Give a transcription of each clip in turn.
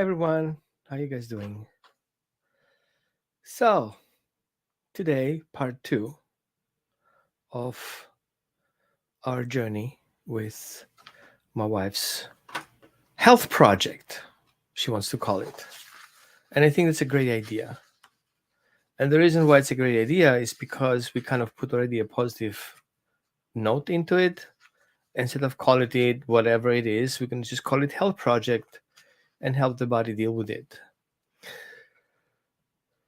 everyone. How you guys doing? So, today, part two of our journey with my wife's health project, she wants to call it. And I think that's a great idea. And the reason why it's a great idea is because we kind of put already a positive note into it. Instead of calling it whatever it is, we can just call it health project and help the body deal with it.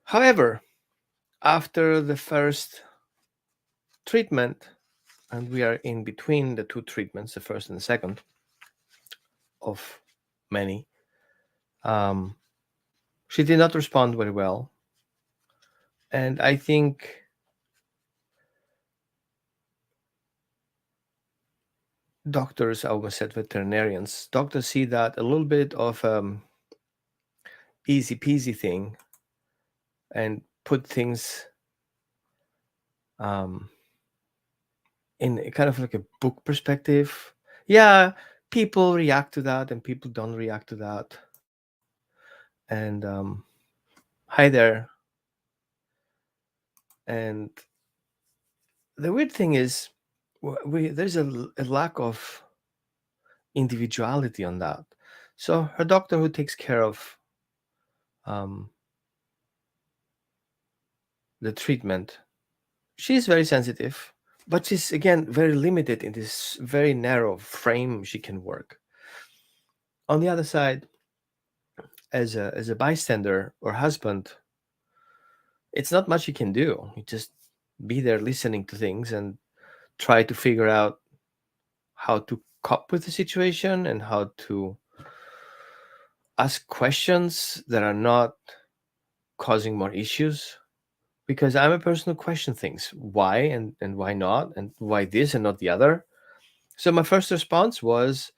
However, after the first treatment, and we are in between the two treatments, the first and the second of many, um, she did not respond very well. And I think doctors, I almost said veterinarians, doctors see that a little bit of easy peasy thing and put things um, in a kind of like a book perspective. Yeah, people react to that and people don't react to that. And hi there. And the weird thing is, there's a lack of individuality on that. So her doctor, who takes care of um, the treatment, she's very sensitive, but she's again very limited in this very narrow frame she can work. On the other side, as a bystander or husband, it's not much you can do. You just be there listening to things and try to figure out how to cope with the situation and how to ask questions that are not causing more issues, because I'm a person who questions things. Why and why not? And why this and not the other? So my first response was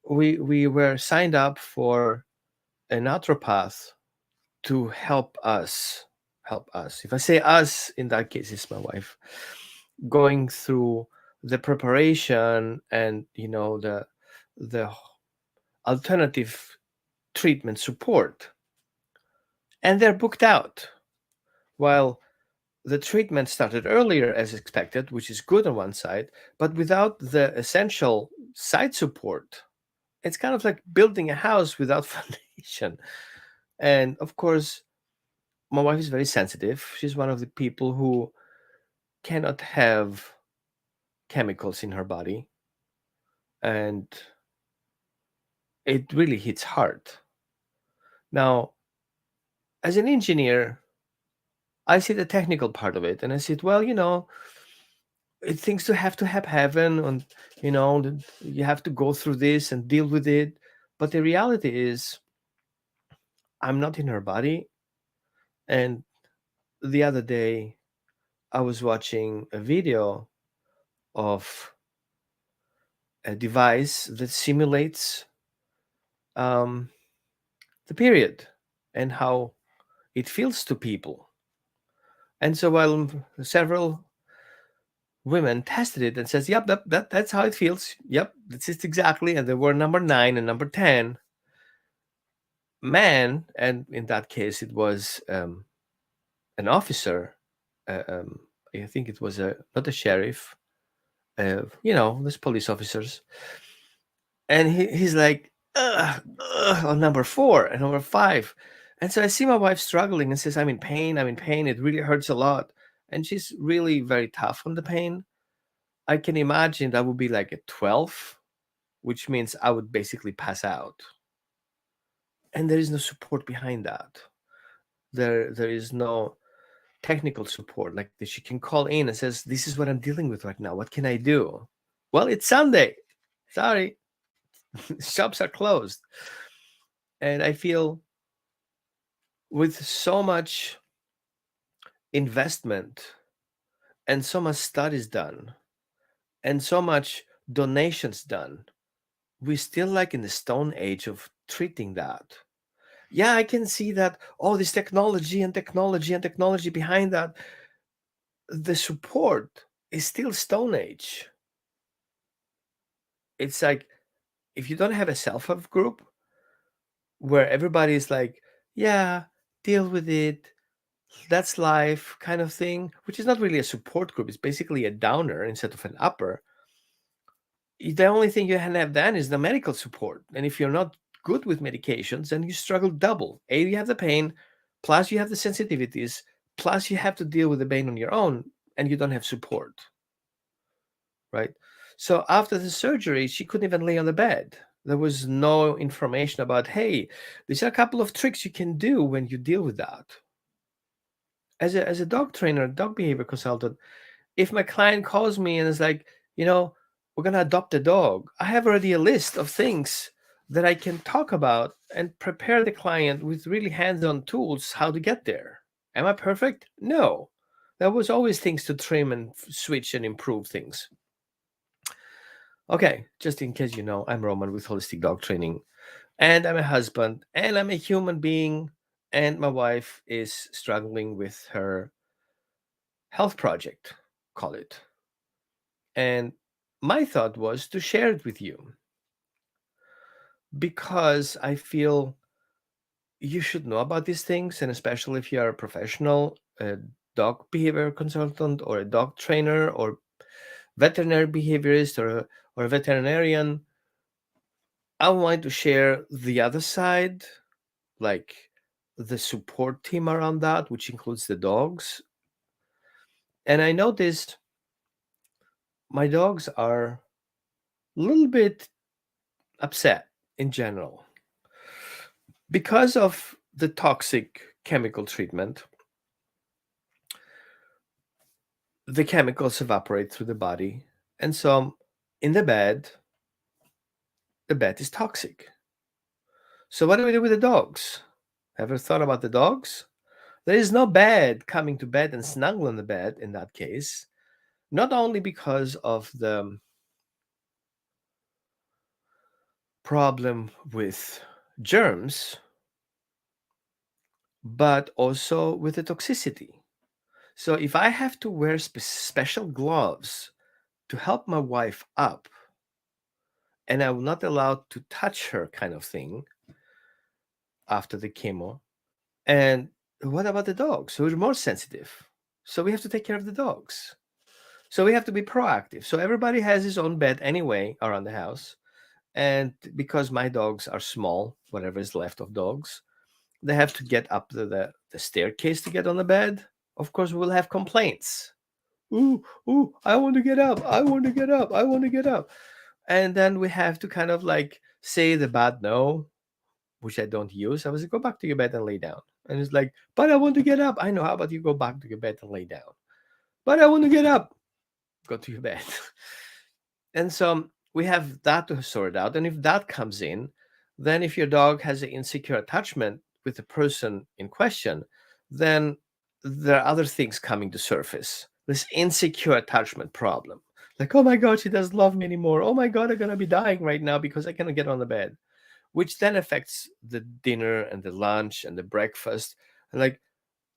we were signed up for a naturopath to help us. Help us. If I say us, in that case, it's my wife. Going through the preparation and the alternative treatment support. And they're booked out. While the treatment started earlier as expected, which is good on one side, but without the essential side support, it's kind of like building a house without foundation. And of course, my wife is very sensitive. She's one of the people who cannot have chemicals in her body. And it really hits hard. Now, as an engineer, I see the technical part of it and I said, well, it things to have heaven, and you have to go through this and deal with it. But the reality is I'm not in her body. And the other day I was watching a video of a device that simulates um, the period and how it feels to people. And so while several women tested it and says, yep, that's how it feels. Yep, that's it exactly. And there were number 9 and number 10. Man, and in that case, it was an officer. I think it was not a sheriff. Those police officers. And he's like, on number 4 and number 5. And so I see my wife struggling and says, I'm in pain. I'm in pain. It really hurts a lot. And she's really very tough on the pain. I can imagine that would be like a 12, which means I would basically pass out. And there is no support behind that. There is no technical support like that. She can call in and says, this is what I'm dealing with right now. What can I do? Well, it's Sunday. Sorry. Shops are closed. And I feel with so much investment and so much studies done and so much donations done, we're still like in the stone age of treating that. Yeah, I can see that all this technology and technology and technology behind that, the support is still stone age. It's like if you don't have a self-help group, where everybody's like, yeah, deal with it, that's life kind of thing, which is not really a support group. It's basically a downer instead of an upper. The only thing you can have then is the medical support. And if you're not good with medications, then you struggle double. A, you have the pain, plus you have the sensitivities, plus you have to deal with the pain on your own, and you don't have support, right? So after the surgery, she couldn't even lay on the bed. There was no information about, hey, these are a couple of tricks you can do when you deal with that. As a dog trainer, dog behavior consultant, if my client calls me and is like, we're going to adopt a dog, I have already a list of things that I can talk about and prepare the client with really hands-on tools how to get there. Am I perfect? No. There was always things to trim and switch and improve things. Okay, just in case you know, I'm Roman with Holistic Dog Training, and I'm a husband, and I'm a human being, and my wife is struggling with her health project, call it. And my thought was to share it with you because I feel you should know about these things, and especially if you are a professional, a dog behavior consultant, or a dog trainer, or veterinary behaviorist, or a veterinarian. I want to share the other side, like the support team around that, which includes the dogs. And I noticed my dogs are a little bit upset in general because of the toxic chemical treatment. The chemicals evaporate through the body, and so in the bed is toxic. So what do we do with the dogs? Ever thought about the dogs? There is no bed coming to bed and snuggle in the bed in that case, not only because of the problem with germs, but also with the toxicity. So if I have to wear special gloves to help my wife up, and I'm not allowed to touch her kind of thing after the chemo, and what about the dogs who are more sensitive? So we have to take care of the dogs. So we have to be proactive. So everybody has his own bed anyway around the house. And because my dogs are small, whatever is left of dogs, they have to get up the staircase to get on the bed. Of course, we'll have complaints. Ooh, ooh, I want to get up. I want to get up. I want to get up. And then we have to kind of like say the bad no, which I don't use. I was like, go back to your bed and lay down. And it's like, but I want to get up. I know. How about you go back to your bed and lay down? But I want to get up. Go to your bed. And so we have that to sort out. And if that comes in, then if your dog has an insecure attachment with the person in question, then there are other things coming to surface. This insecure attachment problem. Like, oh my God, she doesn't love me anymore. Oh my God, I'm going to be dying right now because I cannot get on the bed, which then affects the dinner and the lunch and the breakfast. And like,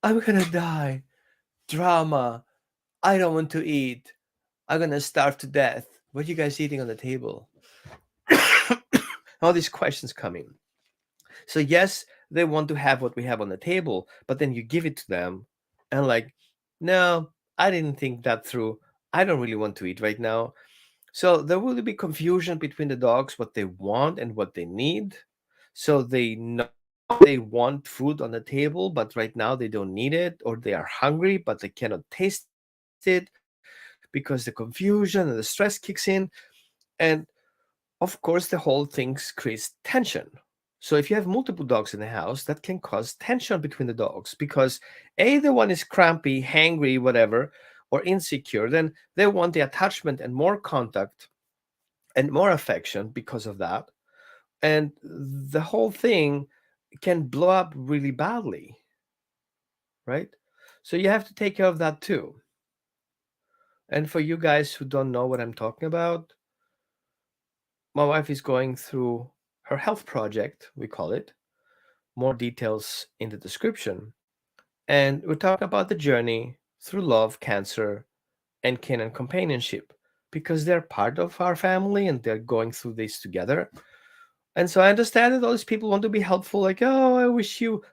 I'm going to die. Drama. I don't want to eat. I'm going to starve to death. What are you guys eating on the table? All these questions coming. So yes, they want to have what we have on the table, but then you give it to them and like, no, I didn't think that through. I don't really want to eat right now. So there will be confusion between the dogs, what they want and what they need. So they know they want food on the table, but right now they don't need it, or they are hungry, but they cannot taste it because the confusion and the stress kicks in. And of course, the whole thing creates tension. So if you have multiple dogs in the house, that can cause tension between the dogs because the one is crampy, hangry, whatever, or insecure. Then they want the attachment and more contact and more affection because of that. And the whole thing can blow up really badly, right? So you have to take care of that too. And for you guys who don't know what I'm talking about, my wife is going through her health project, we call it. More details in the description. And we're talking about the journey through love, cancer, and canine companionship because they're part of our family and they're going through this together. And so I understand that all these people want to be helpful, like, oh,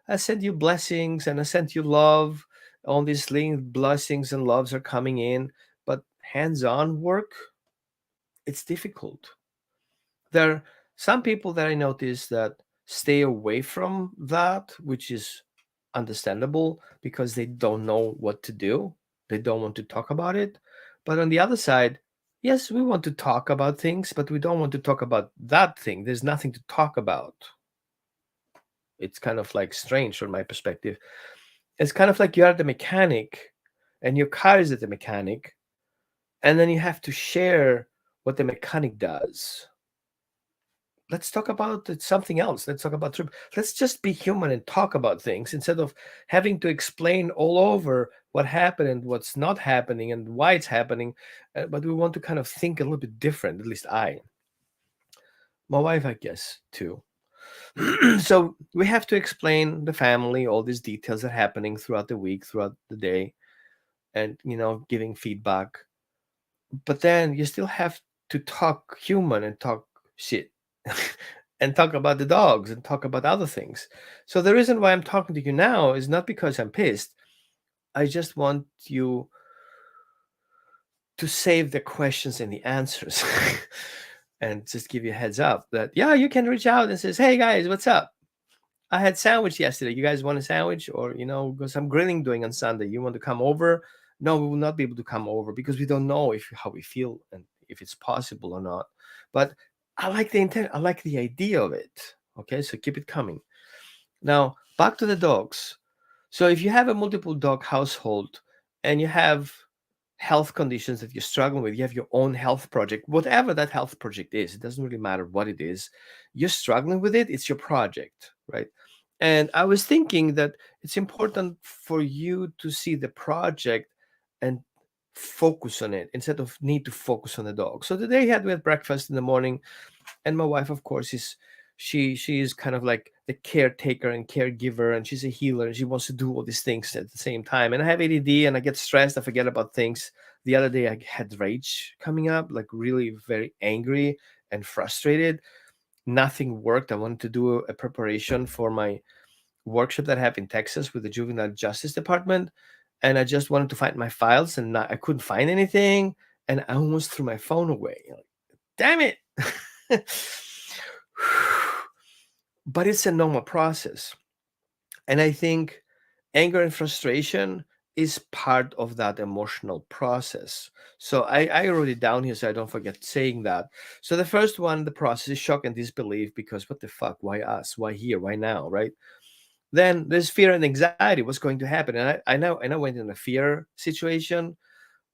I send you blessings and I sent you love. All these blessings and loves are coming in. But hands-on work, it's difficult. There are some people that I notice that stay away from that, which is understandable because they don't know what to do. They don't want to talk about it. But on the other side, yes, we want to talk about things, but we don't want to talk about that thing. There's nothing to talk about. It's kind of like strange from my perspective. It's kind of like you're the mechanic and your car is at the mechanic, and then you have to share what the mechanic does. Let's talk about something else. Let's talk about trip. Let's just be human and talk about things instead of having to explain all over what happened and what's not happening and why it's happening. But we want to kind of think a little bit different. At least my wife, I guess, too. So we have to explain the family all these details that are happening throughout the week, throughout the day, and giving feedback. But then you still have to talk human and talk shit and talk about the dogs and talk about other things. So the reason why I'm talking to you now is not because I'm pissed. I just want you to save the questions and the answers and just give you a heads up that, yeah, you can reach out and says, hey guys, what's up? I had sandwich yesterday. You guys want a sandwich? Or, got some grilling doing on Sunday. You want to come over? No, we will not be able to come over because we don't know how we feel and if it's possible or not. But I like the intent. I like the idea of it. Okay, so keep it coming. Now, back to the dogs. So if you have a multiple dog household and you have health conditions that you're struggling with, you have your own health project, whatever that health project is, it doesn't really matter what it is, you're struggling with it, it's your project, right? And I was thinking that it's important for you to see the project and focus on it instead of need to focus on the dog. So today we had breakfast in the morning, and my wife, of course, she is kind of like the caretaker and caregiver, and she's a healer, and she wants to do all these things at the same time. And I have ADD, and I get stressed, I forget about things. The other day I had rage coming up, like really very angry and frustrated. Nothing worked. I wanted to do a preparation for my workshop that I have in Texas with the Juvenile Justice Department, and I just wanted to find my files, and I couldn't find anything, and I almost threw my phone away. Like, damn it! But it's a normal process, and I think anger and frustration is part of that emotional process. So I wrote it down here so I don't forget saying that. So the first one, the process is shock and disbelief, because what the fuck? Why us? Why here? Why now? Right? Then there's fear and anxiety. What's going to happen? And I went in a fear situation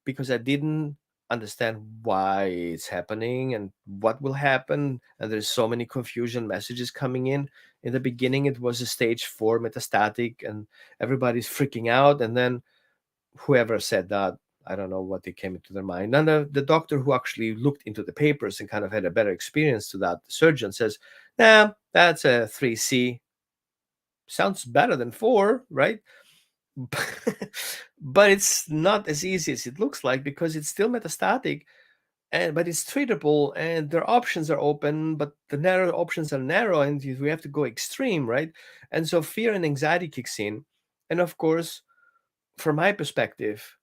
because I didn't understand why it's happening and what will happen. And there's so many confusion messages coming in. In the beginning, it was a stage 4 metastatic, and everybody's freaking out. And then whoever said that, I don't know what they came into their mind. And the doctor who actually looked into the papers and kind of had a better experience to that, the surgeon says, nah, that's a 3C. Sounds better than 4, right? But it's not as easy as it looks like, because it's still metastatic, but it's treatable, and their options are open, but the narrow options are narrow, and we have to go extreme, right? And so fear and anxiety kicks in. And of course, from my perspective,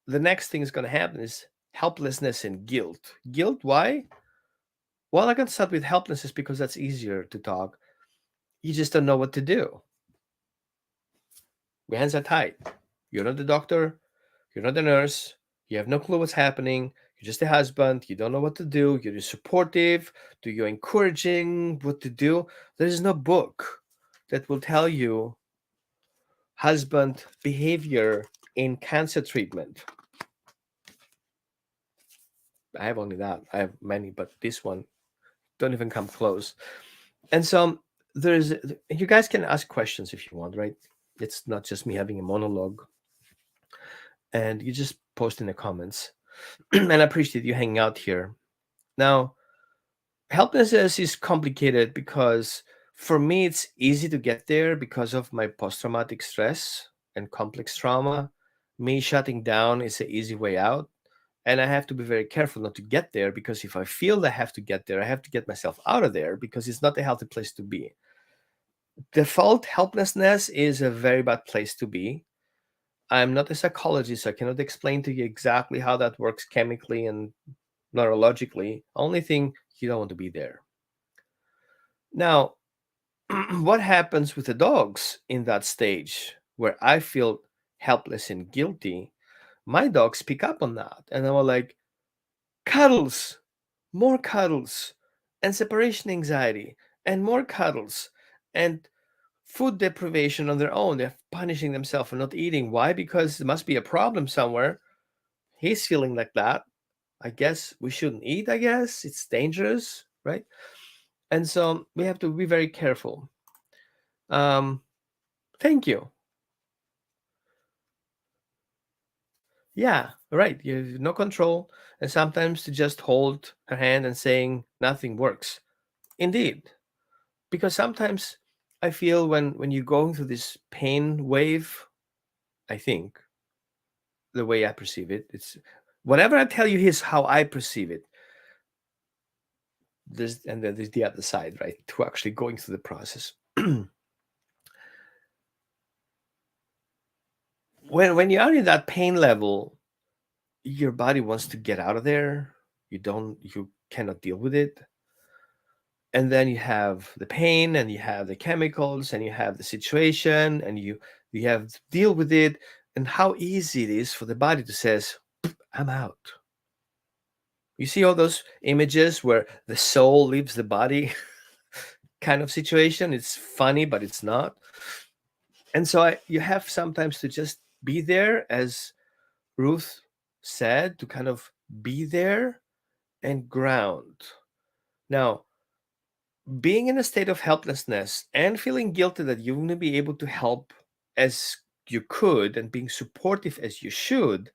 the next thing is going to happen is helplessness and guilt. Guilt, why? Well, I can start with helplessness because that's easier to talk. You just don't know what to do. Your hands are tied. You're not the doctor. You're not the nurse. You have no clue what's happening. You're just a husband. You don't know what to do. You're supportive. Do you're encouraging what to do. There is no book that will tell you husband behavior in cancer treatment. I have only that. I have many, but this one don't even come close. And so you guys can ask questions if you want, right? It's not just me having a monologue. And you just post in the comments. And I appreciate you hanging out here. Now, helplessness is complicated because for me, it's easy to get there because of my post-traumatic stress and complex trauma. Me shutting down is an easy way out. And I have to be very careful not to get there, because if I feel I have to get there, I have to get myself out of there, because it's not a healthy place to be. Default helplessness is a very bad place to be. I'm not a psychologist, so I cannot explain to you exactly how that works chemically and neurologically. Only thing, you don't want to be there. Now, what happens with the dogs in that stage where I feel helpless and guilty? My dogs pick up on that, and they were like, cuddles, more cuddles, and separation anxiety, and more cuddles, and food deprivation on their own. They're punishing themselves for not eating. Why? Because there must be a problem somewhere. He's feeling like that. I guess we shouldn't eat. I guess it's dangerous, right? And so we have to be very careful. Um, thank you. Yeah, right. You have no control, and sometimes to just hold her hand and saying nothing works. Indeed, because sometimes I feel when you're going through this pain wave, I think the way I perceive it, it's whatever I tell you is how I perceive it. And then there's the other side, right? To actually going through the process. when you are in that pain level, your body wants to get out of there. You cannot deal with it. And then you have the pain, and you have the chemicals, and you have the situation, and you have to deal with it, and how easy it is for the body to says, I'm out. You see all those images where the soul leaves the body kind of situation. It's funny, but it's not. And so you have sometimes to just be there, as Ruth said, to kind of be there and ground. Now, being in a state of helplessness and feeling guilty that you won't be able to help as you could and being supportive as you should,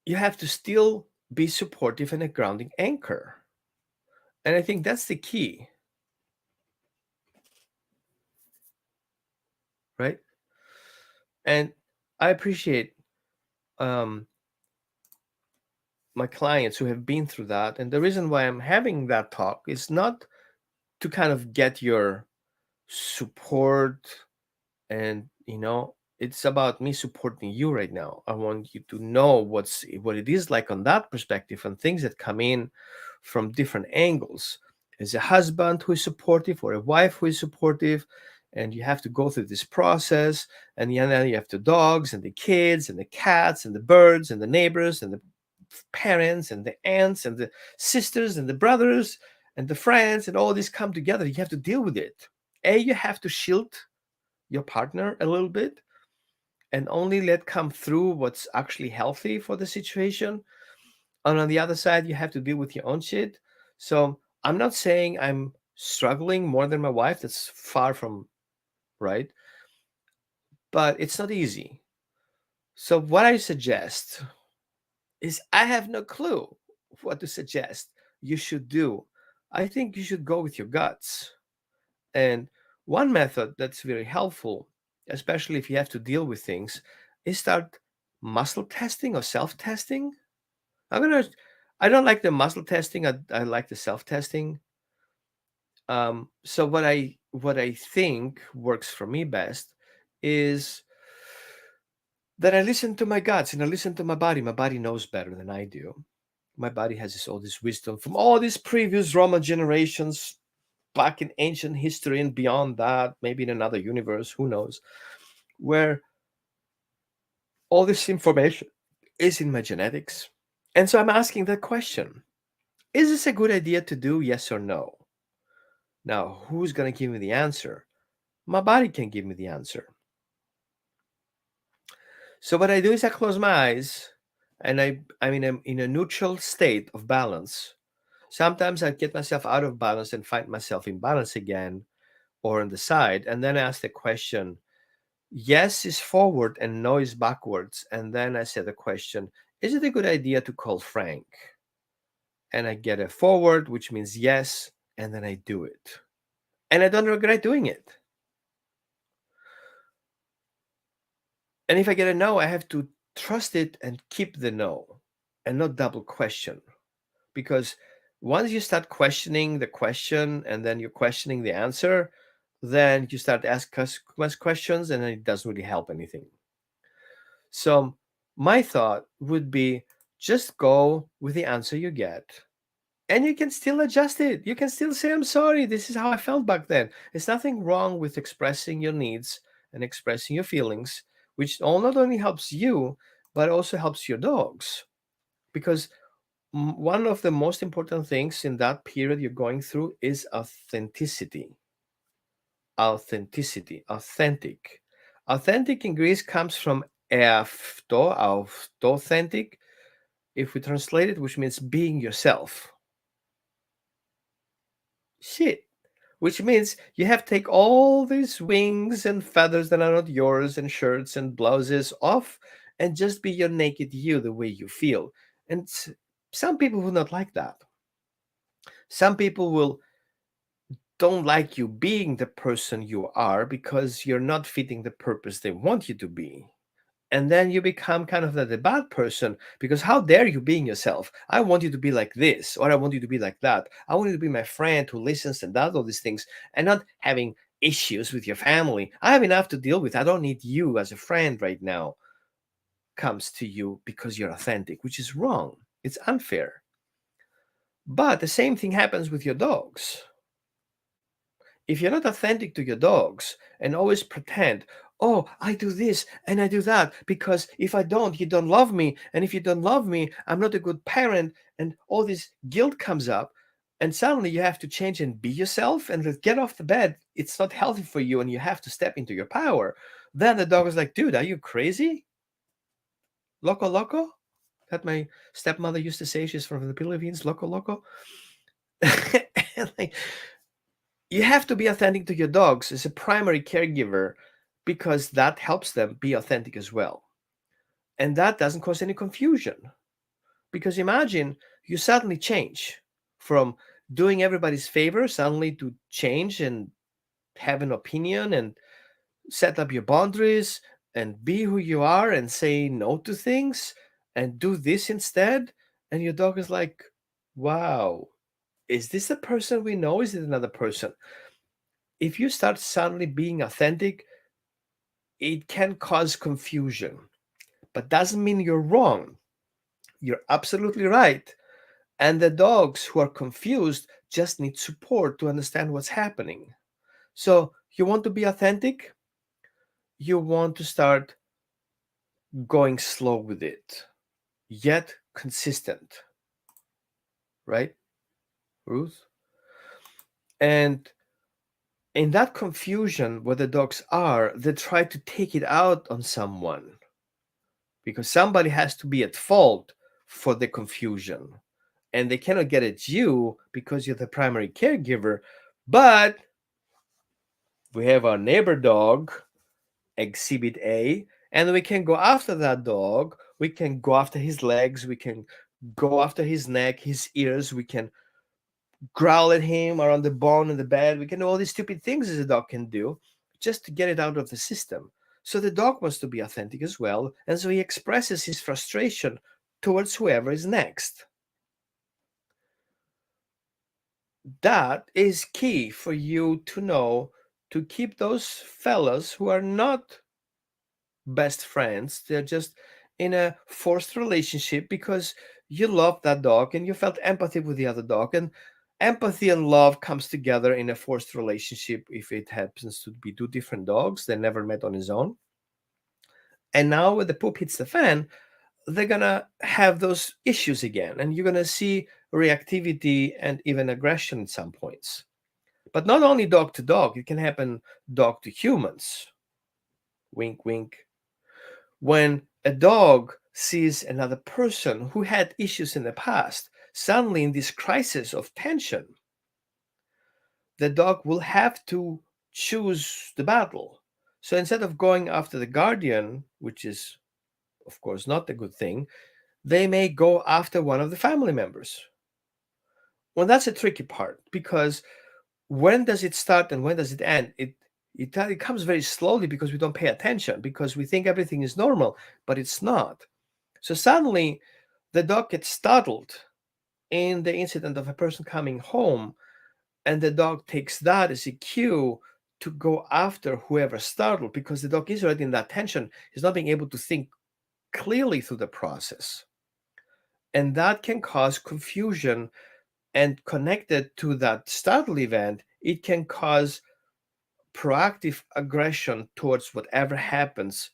you have to still be supportive and a grounding anchor. And I think that's the key, right? And I appreciate um, my clients who have been through that. And the reason why I'm having that talk is not to kind of get your support, and it's about me supporting you right now. I want you to know what it is like on that perspective, and things that come in from different angles. As a husband who is supportive, or a wife who is supportive, and you have to go through this process, and then you have the dogs and the kids and the cats and the birds and the neighbors and the parents and the aunts and the sisters and the brothers and the friends, and all this come together. You have to deal with it. You have to shield your partner a little bit, and only let come through what's actually healthy for the situation. And on the other side, you have to deal with your own shit. So I'm not saying I'm struggling more than my wife. That's far from right. But it's not easy. So what I suggest is, I have no clue what to suggest you should do. I think you should go with your guts. And one method that's very helpful, especially if you have to deal with things, is start muscle testing or self-testing. I don't like the muscle testing. I like the self-testing. So what I think works for me best is that I listen to my guts and I listen to my body. My body knows better than I do. My body has all this wisdom from all these previous Roman generations back in ancient history and beyond that, maybe in another universe, who knows, where all this information is in my genetics. And so I'm asking that question: is this a good idea to do, yes or no? Now, who's going to give me the answer? My body can give me the answer. So what I do is I close my eyes, and I'm in a neutral state of balance. Sometimes I get myself out of balance and find myself in balance again, or on the side, and then I ask the question: yes is forward and no is backwards. And then I say the question: is it a good idea to call Frank? And I get a forward, which means yes, and then I do it. And I don't regret doing it. And if I get a no, I have to trust it and keep the no and not double question. Because once you start questioning the question and then you're questioning the answer, then you start asking us questions and it doesn't really help anything. So my thought would be just go with the answer you get and you can still adjust it. You can still say, I'm sorry, this is how I felt back then. There's nothing wrong with expressing your needs and expressing your feelings, which all not only helps you, but also helps your dogs. Because one of the most important things in that period you're going through is authenticity. Authenticity, authentic. Authentic in Greece comes from authentic, if we translate it, which means being yourself. Shit. Which means you have to take all these wings and feathers that are not yours and shirts and blouses off and just be your naked you the way you feel. And some people will not like that. Some people will don't like you being the person you are because you're not fitting the purpose they want you to be. And then you become kind of the bad person because how dare you being yourself? I want you to be like this, or I want you to be like that. I want you to be my friend who listens and does all these things and not having issues with your family. I have enough to deal with. I don't need you as a friend right now. Comes to you because you're authentic, which is wrong. It's unfair. But the same thing happens with your dogs. If you're not authentic to your dogs and always pretend, oh, I do this and I do that because if I don't, you don't love me. And if you don't love me, I'm not a good parent. And all this guilt comes up. And suddenly you have to change and be yourself and get off the bed. It's not healthy for you and you have to step into your power. Then the dog is like, dude, are you crazy? Loco, loco? That my stepmother used to say. She's from the Philippines. Loco, loco. Like, you have to be authentic to your dogs as a primary caregiver because that helps them be authentic as well. And that doesn't cause any confusion. Because imagine you suddenly change from doing everybody's favor suddenly to change and have an opinion and set up your boundaries and be who you are and say no to things and do this instead. And your dog is like, wow, is this the person we know? Is it another person? If you start suddenly being authentic, it can cause confusion, but doesn't mean you're wrong. You're absolutely right. And the dogs who are confused just need support to understand what's happening. So, you want to be authentic? You want to start going slow with it, yet consistent, right, Ruth? And in that confusion where the dogs are, they try to take it out on someone because somebody has to be at fault for the confusion and they cannot get at you because you're the primary caregiver. But we have our neighbor dog, exhibit A, and we can go after that dog. We can go after his legs, we can go after his neck, his ears, we can growl at him around the bone in the bed. We can do all these stupid things as a dog can do just to get it out of the system. So the dog wants to be authentic as well, and so he expresses his frustration towards whoever is next. That is key for you to know, to keep those fellas who are not best friends. They're just in a forced relationship because you love that dog and you felt empathy with the other dog. And empathy and love comes together in a forced relationship if it happens to be two different dogs that never met on his own. And now when the poop hits the fan, they're gonna have those issues again, and you're gonna see reactivity and even aggression at some points. But not only dog to dog, it can happen dog to humans. Wink, wink. When a dog sees another person who had issues in the past, suddenly in this crisis of tension, the dog will have to choose the battle. So instead of going after the guardian, which is, of course, not a good thing, they may go after one of the family members. Well, that's a tricky part because when does it start and when does it end? It comes very slowly because we don't pay attention, because we think everything is normal, but it's not. So suddenly the dog gets startled in the incident of a person coming home, and the dog takes that as a cue to go after whoever startled, because the dog is already in that tension. He's not being able to think clearly through the process. And that can cause confusion, and connected to that startle event, it can cause proactive aggression towards whatever happens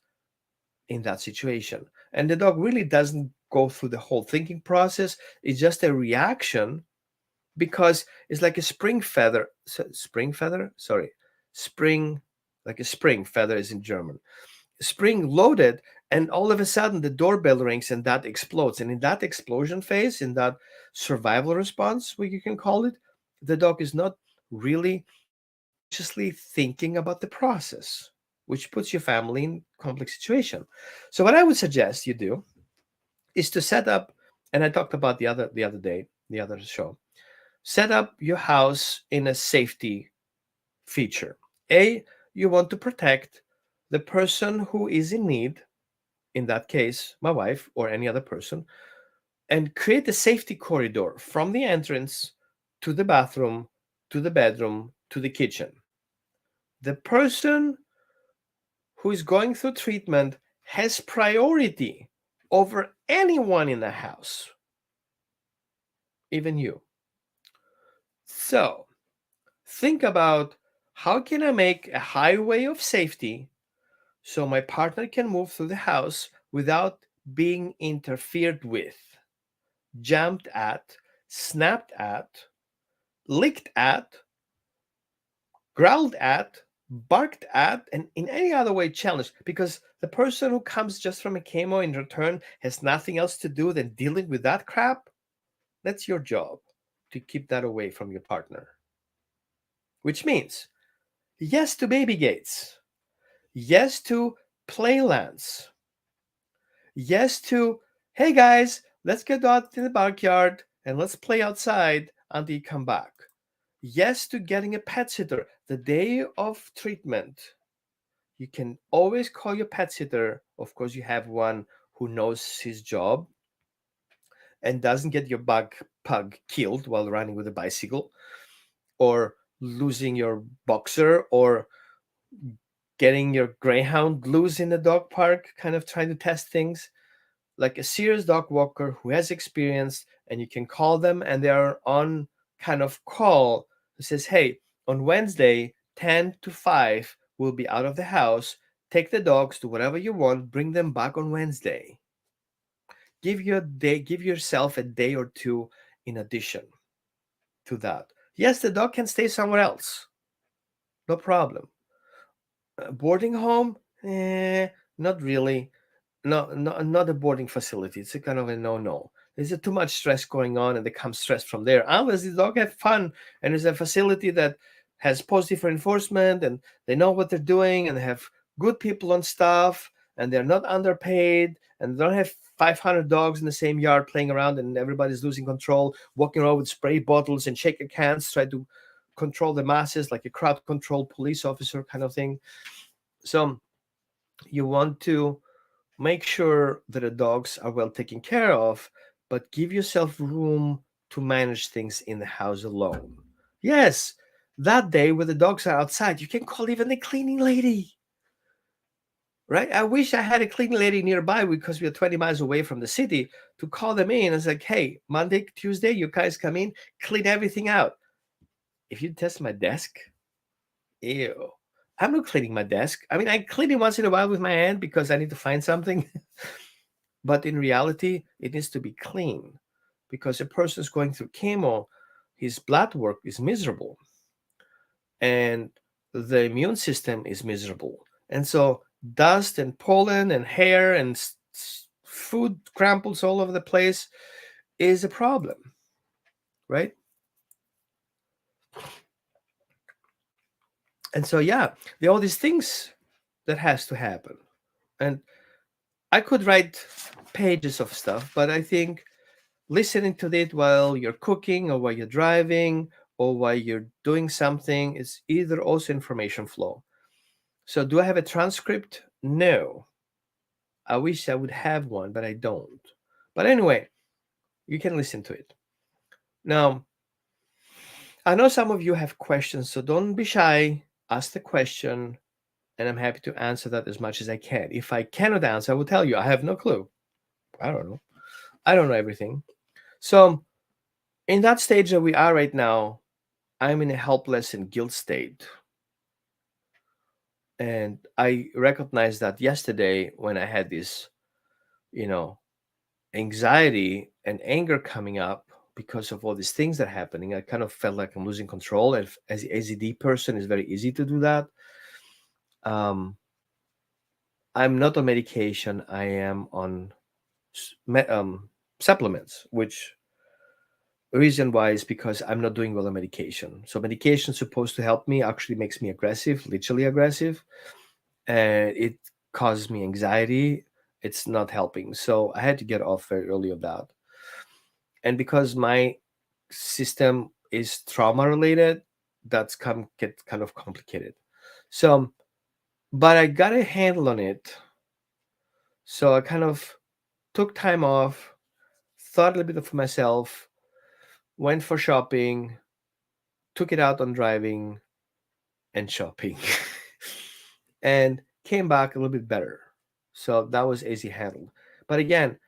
in that situation. And the dog really doesn't go through the whole thinking process. It's just a reaction, because it's like a spring feather. Spring feather? Sorry. Spring, like a spring feather is in German. Spring loaded, and all of a sudden the doorbell rings and that explodes. And in that explosion phase, in that survival response, what you can call it, the dog is not really consciously thinking about the process, which puts your family in complex situation. So what I would suggest you do is to set up, and I talked about the other day, the other show, set up your house in a safety feature. A, you want to protect the person who is in need, in that case, my wife or any other person, and create a safety corridor from the entrance to the bathroom, to the bedroom, to the kitchen. The person who is going through treatment has priority over anyone in the house, even you. So think about, how can I make a highway of safety so my partner can move through the house without being interfered with, jumped at, snapped at, licked at, growled at, barked at, and in any other way challenged. Because the person who comes just from a chemo in return has nothing else to do than dealing with that crap. That's your job, to keep that away from your partner. Which means yes to baby gates, yes to playlands, yes to, hey guys, let's get out in the backyard and let's play outside until you come back. Yes to getting a pet sitter the day of treatment. You can always call your pet sitter. Of course, you have one who knows his job and doesn't get your pug killed while running with a bicycle, or losing your boxer, or getting your greyhound loose in the dog park, kind of trying to test things. Like a serious dog walker who has experience, and you can call them and they are on kind of call, who says, hey, on Wednesday 10 to 5 we'll be out of the house, take the dogs to whatever you want, bring them back on Wednesday. Give yourself a day or two in addition to that. Yes, the dog can stay somewhere else, no problem. Boarding home, not really. No, not a boarding facility. It's a kind of a no-no. There's too much stress going on, and there comes stress from there. Unless the dog have fun, and there's a facility that has positive reinforcement, and they know what they're doing, and they have good people on staff, and they're not underpaid, and they don't have 500 dogs in the same yard playing around, and everybody's losing control, walking around with spray bottles and shaker cans, try to control the masses like a crowd control police officer kind of thing. So you want to make sure that the dogs are well taken care of, but give yourself room to manage things in the house alone. Yes, that day when the dogs are outside, you can call even the cleaning lady. Right? I wish I had a cleaning lady nearby, because we are 20 miles away from the city, to call them in and it's like, hey, Monday, Tuesday, you guys come in, clean everything out. If you test my desk, ew. I'm not cleaning my desk. I mean, I clean it once in a while with my hand because I need to find something. But in reality, it needs to be clean, because a person is going through chemo, his blood work is miserable, and the immune system is miserable. And so dust and pollen and hair and food crumples all over the place is a problem, right? And so, yeah, there are all these things that has to happen. And I could write pages of stuff, but I think listening to it while you're cooking, or while you're driving, or while you're doing something is either also information flow. So, do I have a transcript? No. I wish I would have one, but I don't. But anyway, you can listen to it. Now, I know some of you have questions, so don't be shy. Ask the question, and I'm happy to answer that as much as I can. If I cannot answer, I will tell you I have no clue. I don't know. I don't know everything. So, in that stage that we are right now, I'm in a helpless and guilt state. And I recognized that yesterday when I had this, you know, anxiety and anger coming up because of all these things that are happening. I kind of felt like I'm losing control. And as an AZD person, it's very easy to do that. Um, I'm not on medication. I am on supplements, which reason why is because I'm not doing well on medication. So medication is supposed to help me, actually makes me aggressive, literally aggressive, and it causes me anxiety. It's not helping. So I had to get off very early of that. And because my system is trauma related, that's get kind of complicated. So, but I got a handle on it. So I kind of took time off, thought a little bit of myself, went for shopping, took it out on driving and shopping, and came back a little bit better. So that was easy handled. But again,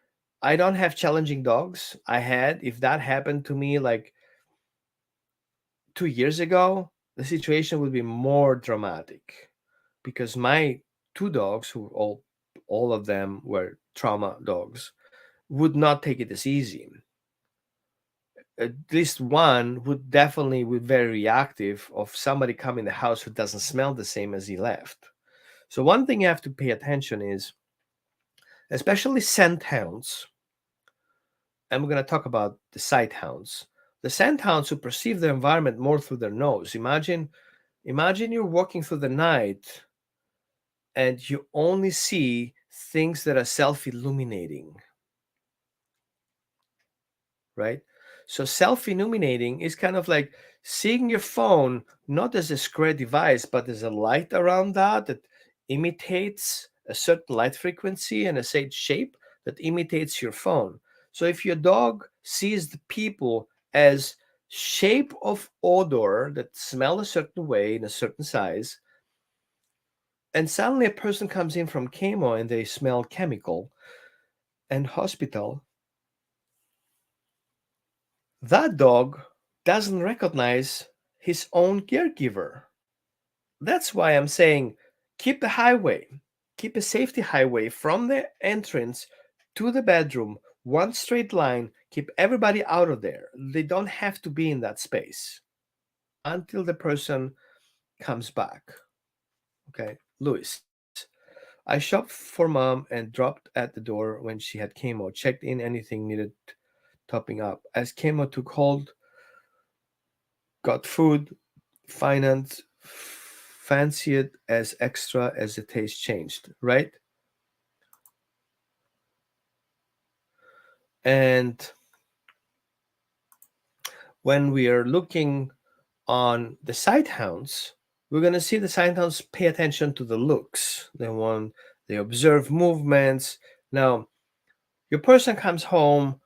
I don't have challenging dogs. I had, if that happened to me like 2 years ago, the situation would be more dramatic because my two dogs, who all of them were trauma dogs, would not take it as easy. At least one would definitely be very reactive of somebody coming in the house who doesn't smell the same as he left. So one thing you have to pay attention is, especially scent hounds, and we're going to talk about the sight hounds. The scent hounds who perceive the environment more through their nose. Imagine you're walking through the night and you only see things that are self-illuminating, right? So self-illuminating is kind of like seeing your phone not as a square device, but as a light around that imitates a certain light frequency and a certain shape that imitates your phone. So if your dog sees the people as shape of odor that smell a certain way in a certain size, and suddenly a person comes in from chemo and they smell chemical and hospital, that dog doesn't recognize his own caregiver. That's why I'm saying keep the highway, keep a safety highway from the entrance to the bedroom, one straight line, keep everybody out of there. They don't have to be in that space until the person comes back. Okay, Louis. I shopped for mom and dropped at the door when she had chemo, checked in anything needed topping up. As chemo took hold, got food, finance, fancy it as extra as the taste changed, right? And when we are looking on the sight hounds, we're going to see the sight hounds pay attention to the looks. They observe movements. Now, your person comes home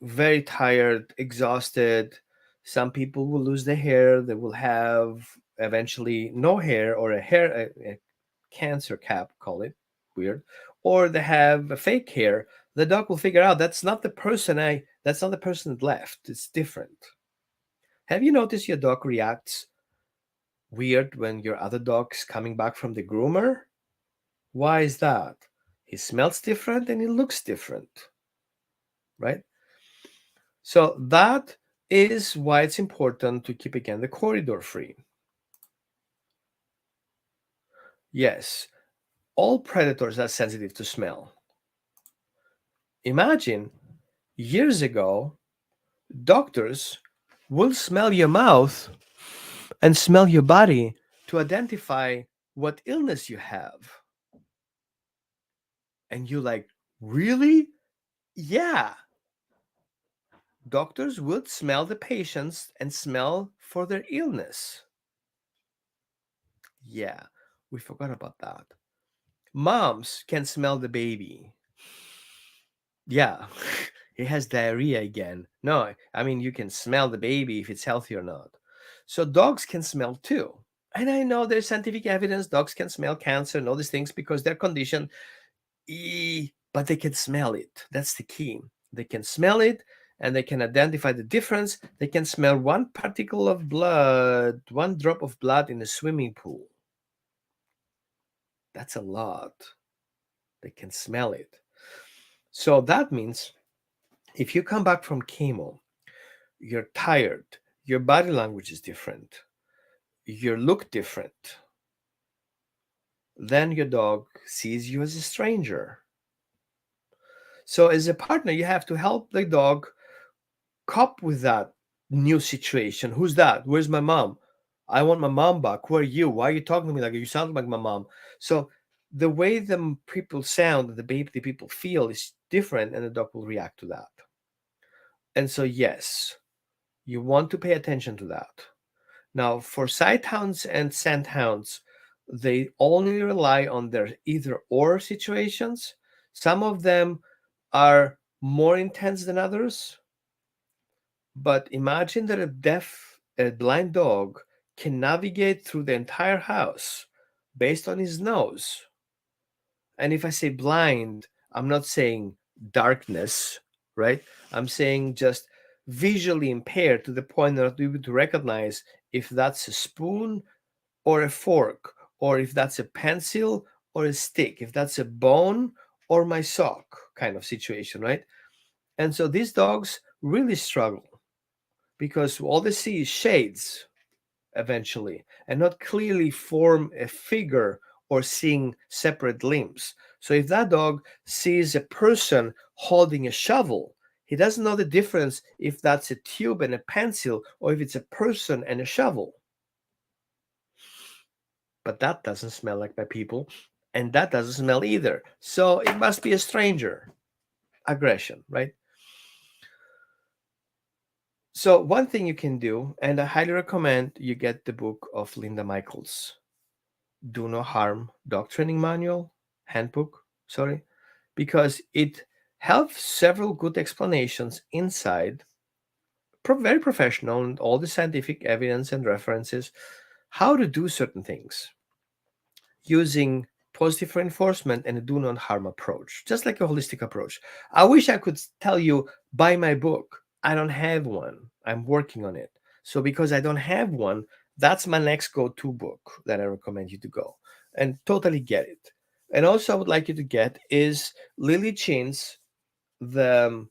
very tired, exhausted. Some people will lose their hair. They will have eventually no hair or a cancer cap, call it weird, or they have a fake hair. The dog will figure out that's not the person that left. It's different. Have you noticed your dog reacts weird when your other dog's coming back from the groomer? Why is that? He smells different and he looks different, right? So that is why it's important to keep again the corridor free. Yes, all predators are sensitive to smell. Imagine years ago, doctors will smell your mouth and smell your body to identify what illness you have. And you like, really? Yeah. Doctors would smell the patients and smell for their illness. Yeah. We forgot about that. Moms can smell the baby. Yeah, he has diarrhea again. No, I mean, you can smell the baby if it's healthy or not. So dogs can smell too. And I know there's scientific evidence dogs can smell cancer and all these things because they're conditioned, but they can smell it. That's the key. They can smell it and they can identify the difference. They can smell one particle of blood, one drop of blood in a swimming pool. That's a lot. They can smell it. So that means if you come back from chemo, you're tired, your body language is different, you look different, then your dog sees you as a stranger. So, as a partner, you have to help the dog cope with that new situation. Who's that? Where's my mom? I want my mom back. Who are you? Why are you talking to me like you sound like my mom? So, the way the people sound, the people feel is different, and the dog will react to that. And so, yes, you want to pay attention to that. Now, for sighthounds and scenthounds, they only rely on their either or situations. Some of them are more intense than others, but imagine that a blind dog can navigate through the entire house based on his nose. And if I say blind, I'm not saying darkness, right? I'm saying just visually impaired to the point that we would recognize if that's a spoon or a fork, or if that's a pencil or a stick, if that's a bone or my sock kind of situation, right? And so these dogs really struggle because all they see is shades eventually and not clearly form a figure or seeing separate limbs. So if that dog sees a person holding a shovel, he doesn't know the difference if that's a tube and a pencil or if it's a person and a shovel. But that doesn't smell like my people, and that doesn't smell either. So it must be a stranger. Aggression, right? So one thing you can do, and I highly recommend you get the book of Linda Michaels, Do No Harm Dog Training Manual, Handbook, sorry, because it helps several good explanations inside, very professional, and all the scientific evidence and references, how to do certain things using positive reinforcement and a do not harm approach, just like a holistic approach. I wish I could tell you, buy my book. I don't have one. I'm working on it. So, because I don't have one, that's my next go to book that I recommend you to go and totally get it. And also, I would like you to get is Lily Chin's The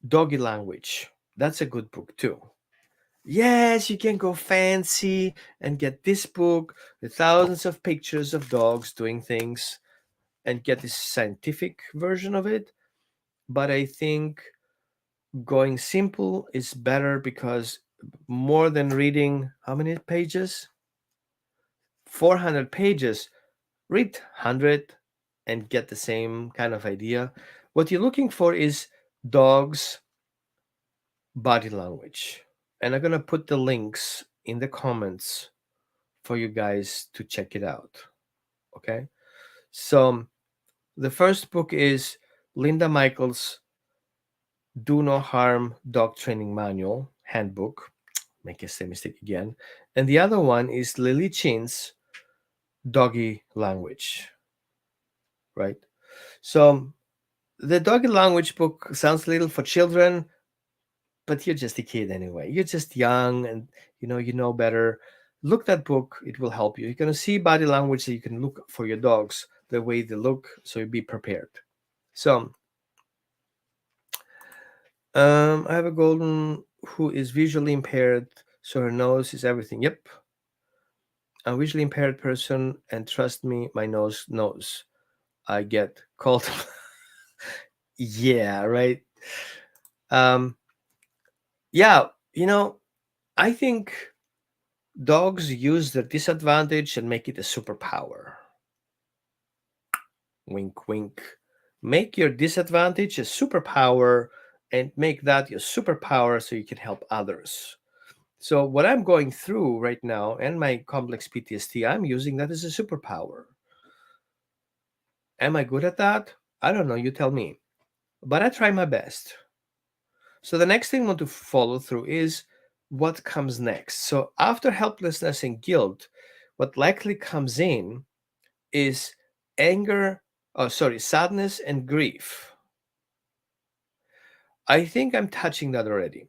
Doggy Language. That's a good book too. Yes, you can go fancy and get this book with thousands of pictures of dogs doing things and get this scientific version of it. But I think going simple is better because more than reading how many pages? 400 pages. Read 100 and get the same kind of idea. What you're looking for is dogs' body language. And I'm going to put the links in the comments for you guys to check it out. Okay. So the first book is Linda Michaels' Do No Harm Dog Training Manual Handbook. Make a same mistake again. And the other one is Lily Chin's Doggy Language. Right. So the doggy language book sounds a little for children, but you're just a kid anyway. You're just young and you know better. Look that book, it will help you. You're gonna see body language that you can look for your dogs, the way they look, so you be prepared. So I have a golden who is visually impaired, so her nose is everything. Yep. I'm a visually impaired person, and trust me, my nose knows. I get called. Yeah, right. Um, yeah, I think dogs use their disadvantage and make it a superpower. Wink, wink. Make your disadvantage a superpower and make that your superpower so you can help others. So what I'm going through right now and my complex PTSD, I'm using that as a superpower. Am I good at that? I don't know, you tell me. But I try my best. So the next thing I want to follow through is what comes next. So after helplessness and guilt, what likely comes in is anger, oh sorry, sadness and grief. I think I'm touching that already.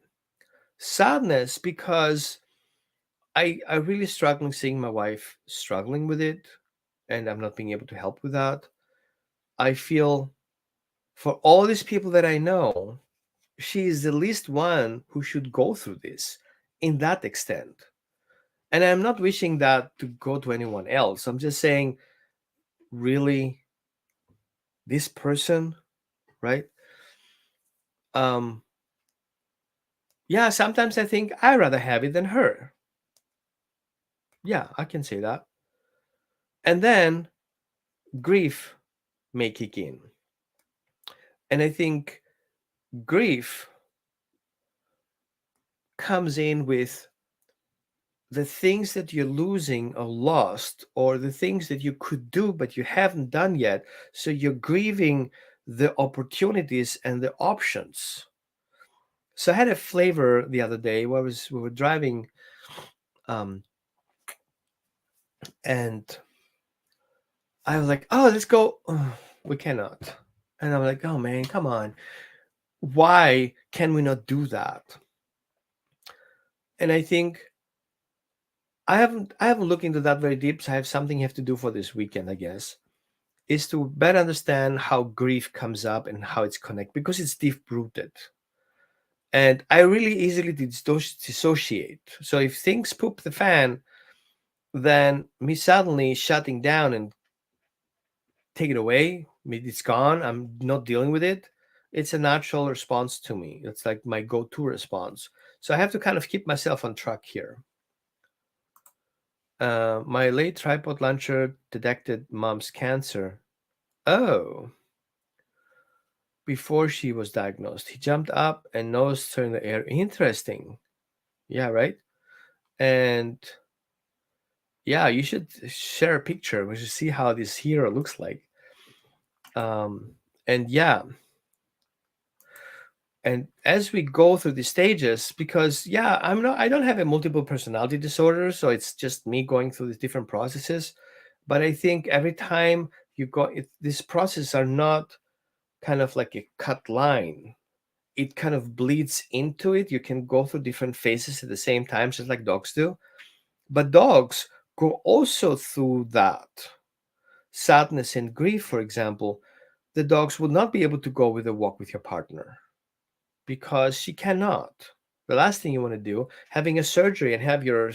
Sadness because I really struggling seeing my wife struggling with it and I'm not being able to help with that. I feel for all these people that I know, she is the least one who should go through this in that extent. And I'm not wishing that to go to anyone else. I'm just saying, really, this person, right? Um, yeah, sometimes I think I'd rather have it than her. Yeah, I can say that. And then grief may kick in. And I think grief comes in with the things that you're losing or lost, or the things that you could do but you haven't done yet. So you're grieving the opportunities and the options. So I had a flavor the other day where we were driving, um, and I was like, "Oh, let's go." "Ugh, we cannot. And I'm like, "Oh man, come on! Why can we not do that?" And I think I haven't looked into that very deep. So I have something I have to do for this weekend, I guess, is to better understand how grief comes up and how it's connected because it's deep rooted. And I really easily dissociate. So if things poop the fan, then me suddenly shutting down and take it away, it's gone, I'm not dealing with it. It's a natural response to me. It's like my go-to response. So I have to kind of keep myself on track here. My late tripod launcher detected mom's cancer. Oh, before she was diagnosed. He jumped up and nosed her in the air. Interesting. Yeah, right? And yeah, you should share a picture. We should see how this hero looks like. Um, and yeah, and as we go through the stages, because yeah, I don't have a multiple personality disorder, so it's just me going through these different processes. But I think every time you go, these processes are not kind of like a cut line. It kind of bleeds into it. You can go through different phases at the same time, just like dogs do. But dogs go also through that sadness and grief. For example, the dogs would not be able to go with a walk with your partner because she cannot. The last thing you want to do, having a surgery and have your,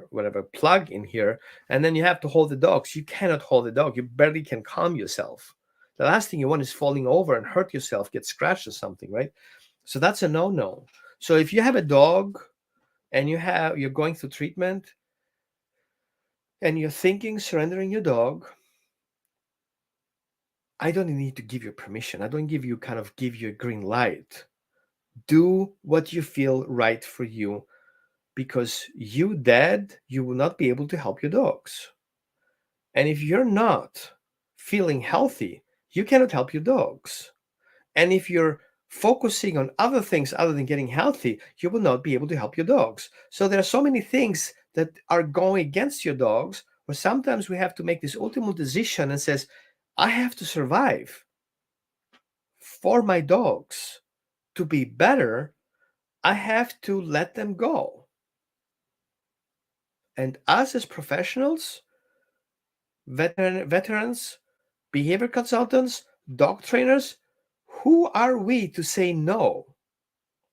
whatever plug in here, and then you have to hold the dogs. You cannot hold the dog. You barely can calm yourself. The last thing you want is falling over and hurt yourself, get scratched or something, right? So that's a no-no. So if you have a dog and you're going through treatment and you're thinking surrendering your dog, I don't need to give you permission. I don't give you a green light. Do what you feel right for you, because you dead, you will not be able to help your dogs. And if you're not feeling healthy, you cannot help your dogs. And if you're focusing on other things other than getting healthy, you will not be able to help your dogs. So there are so many things that are going against your dogs, where sometimes we have to make this ultimate decision and says, I have to survive for my dogs to be better. I have to let them go. And us as professionals, veterans, behavior consultants, dog trainers, who are we to say no?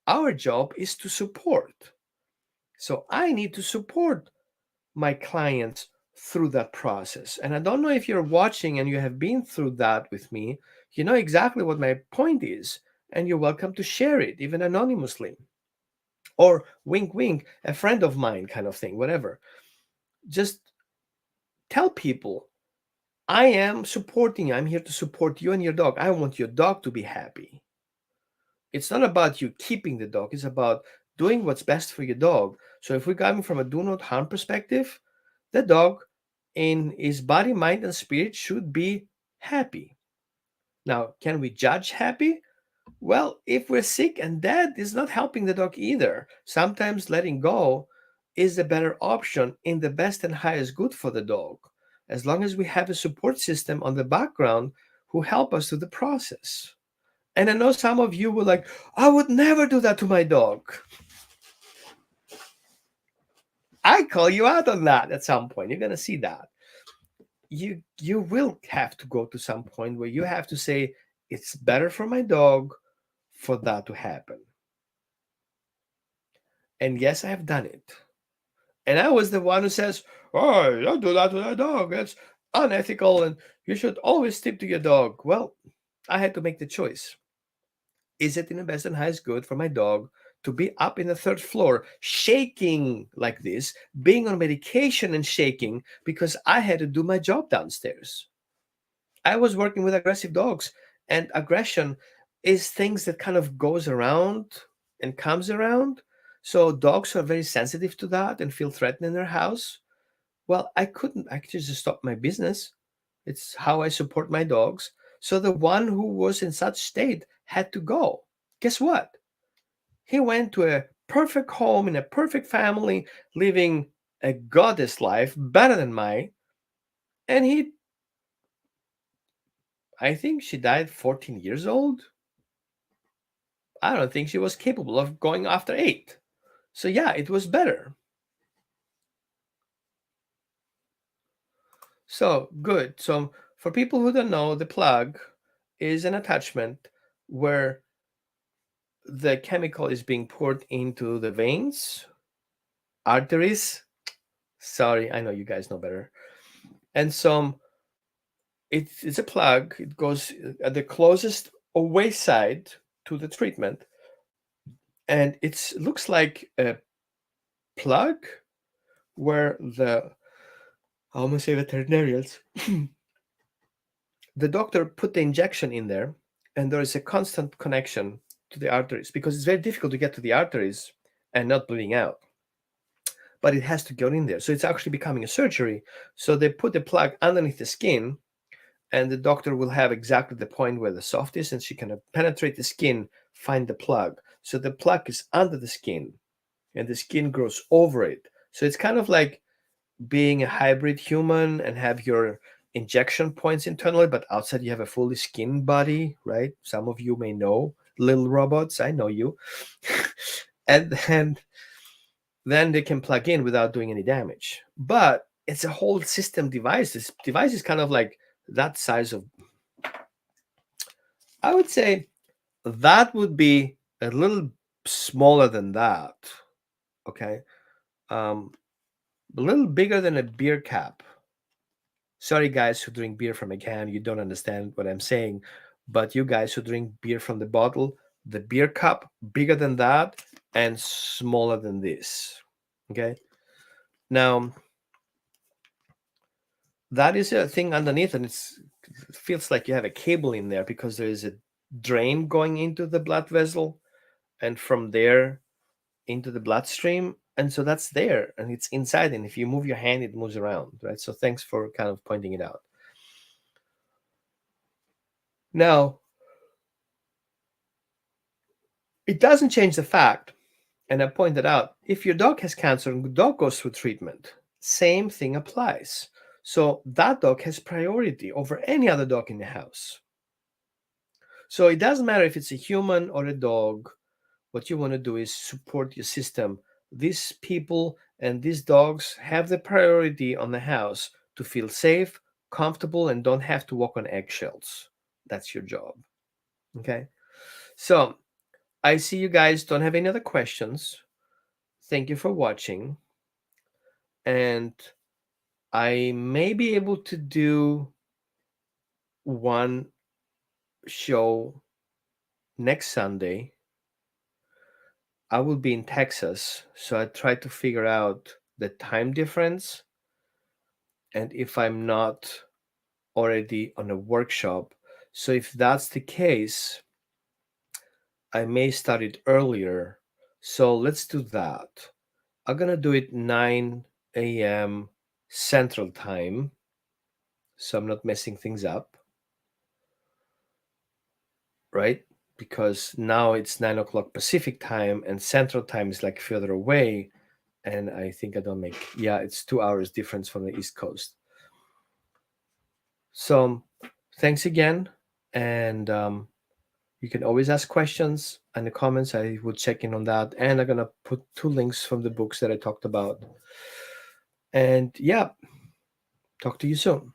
Our job is to support. So I need to support my clients through that process. And I don't know if you're watching and you have been through that with me, you know exactly what my point is, and you're welcome to share it, even anonymously. Or wink, wink, a friend of mine kind of thing, whatever. Just tell people, I am supporting you. I'm here to support you and your dog. I want your dog to be happy. It's not about you keeping the dog, it's about doing what's best for your dog. So if we're coming from a do not harm perspective, the dog in his body, mind, and spirit should be happy. Now, can we judge happy? Well, if we're sick and dead, it's not helping the dog either. Sometimes letting go is the better option in the best and highest good for the dog, as long as we have a support system on the background who help us through the process. And I know some of you were like, I would never do that to my dog. I call you out on that at some point. You're gonna see that. You will have to go to some point where you have to say, it's better for my dog for that to happen. And yes, I have done it. And I was the one who says, oh, don't do that to that dog. That's unethical and you should always stick to your dog. Well, I had to make the choice. Is it in the best and highest good for my dog to be up in the third floor, shaking like this, being on medication and shaking because I had to do my job downstairs? I was working with aggressive dogs, and aggression is things that kind of goes around and comes around. So dogs are very sensitive to that and feel threatened in their house. Well, I couldn't actually just stop my business. It's how I support my dogs. So the one who was in such state had to go. Guess what? He went to a perfect home in a perfect family, living a goddess life better than mine. And I think she died 14 years old. I don't think she was capable of going after 8. So yeah, it was better. So good. So for people who don't know, the plug is an attachment where the chemical is being poured into the veins, arteries. Sorry, I know you guys know better. And so it's a plug. It goes at the closest away side to the treatment, and it looks like a plug where I almost say veterinarians, the doctor put the injection in there, and there is a constant connection to the arteries because it's very difficult to get to the arteries and not bleeding out. But it has to go in there. So it's actually becoming a surgery. So they put the plug underneath the skin, and the doctor will have exactly the point where the soft is, and she can penetrate the skin, find the plug. So the plug is under the skin, and the skin grows over it. So it's kind of like being a hybrid human and have your injection points internally, but outside you have a fully skin body, right? Some of you may know little robots. I know you. and then they can plug in without doing any damage. But it's a whole system device. This device is kind of like that size of, I would say that would be a little smaller than that. Okay. A little bigger than a beer cap. Sorry, guys who drink beer from a can, you don't understand what I'm saying. But you guys who drink beer from the bottle, the beer cup, bigger than that and smaller than this. Okay. Now, that is a thing underneath, and it feels like you have a cable in there because there is a drain going into the blood vessel and from there into the bloodstream. And so that's there and it's inside. And if you move your hand, it moves around, right? So thanks for kind of pointing it out. Now, it doesn't change the fact, and I pointed out, if your dog has cancer and the dog goes through treatment, same thing applies. So that dog has priority over any other dog in the house. So it doesn't matter if it's a human or a dog. What you want to do is support your system. These people and these dogs have the priority on the house to feel safe, comfortable, and don't have to walk on eggshells. That's your job. Okay. So I see you guys don't have any other questions. Thank you for watching. And I may be able to do one show next Sunday. I will be in Texas, so I try to figure out the time difference. And if I'm not already on a workshop. So if that's the case, I may start it earlier So let's do that. I'm gonna do it 9 a.m. Central Time, so I'm not messing things up, right? Because now it's 9 o'clock Pacific Time, and Central Time is like further away, and I think I don't make, yeah, it's 2 hours difference from the East Coast. So thanks again, and you can always ask questions in the comments. I will check in on that, and I'm gonna put 2 links from the books that I talked about. And yeah, talk to you soon.